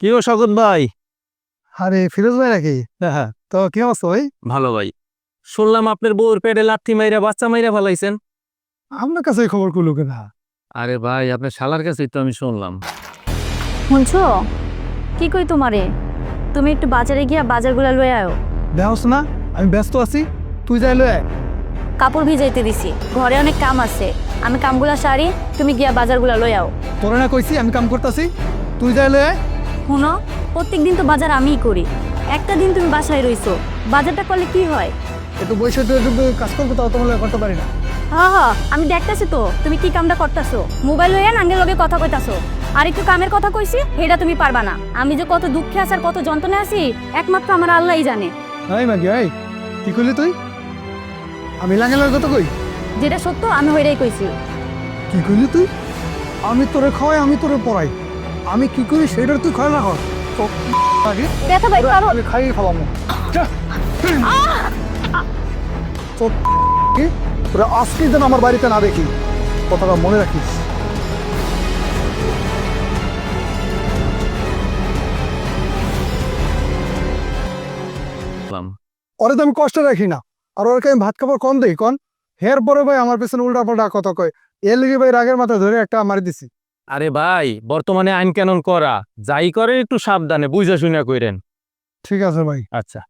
কি ও স্বজন ভাই? আরে ফিরোজ ভাই নাকি? হ্যাঁ হ্যাঁ, তো কি অবস্থা ভাই? ভালো ভাই। শুনলাম আপনার বউর পেটে লাথি মাইরা বাচ্চা মাইরা ফেলাইছেন। আপনার কাছে এই খবর কুলো কেনা? আরে ভাই, আপনার শালার কাছেই তো আমি শুনলাম। শুনছো? কি কই তোমারে? তুমি একটু বাজারে গিয়া বাজারগুলা লয়ে আয়ো। দেওস না, আমি ব্যস্ত আছি, তুই যাই লয়ে আয়। কাপড় ভিজাইতে দিছি, ঘরে অনেক কাম আছে। আমি কামগুলা সারি, তুমি গিয়া বাজারগুলা লয়ে আও। তোরে না কইছি আমি কাম করতেছি, তুই যাই লয়ে আয়। শুনো, প্রত্যেকদিন তো বাজার আমিই করি। একটা দিন তুমি বাসায় রইছো, বাজারটা করলে কি হয়? একটু বৈশাখ কাজ করবো, তাও তোমার করতে পারি না। হ্যাঁ, আমি দেখতাছি তো তুমি কি কামটা করতাছো। মোবাইল লইয়া নাঙ্গের লগে কথা কইতাছো। আর একটু কামের কথা কইছি, সেটা তুমি পারবা না। আমি যে কত দুঃখে আছি আর কত যন্ত্রণায় আছি, একমাত্র আমার আল্লাহই জানে। হাই মাগি হাই, কি করলি তুই? আমি লাগে লাগে কত কই? যেটা সত্য আমি হইরাই কইছি। কি করলি তুই? আমি তোরে খাওয়াই, আমি তোরে পড়াই, আমি কি করি সেটার তুই খায় না কর। আগে ব্যথা পাই পারো। আমি খাইয়ে ফেলাম। তোরা আজকে যেন আমার বাড়িতে না দেখি, কথাটা মনে রাখিস। ওরে তো আমি কষ্ট রাখি না, আর ওরকে আমি ভাত খাবার কম দেই কন। হের পরে ভাই আমার পেছনে উল্টা পাল্টা কথা কয়, এর লিগে ভাই রাগের মাথা ধরে একটা মারি দিছি। আরে ভাই, বর্তমানে আইন কানুন করা, যাই করে একটু সাবধানে বুঝা শুনা কইরেন। ঠিক আছে ভাই। আচ্ছা।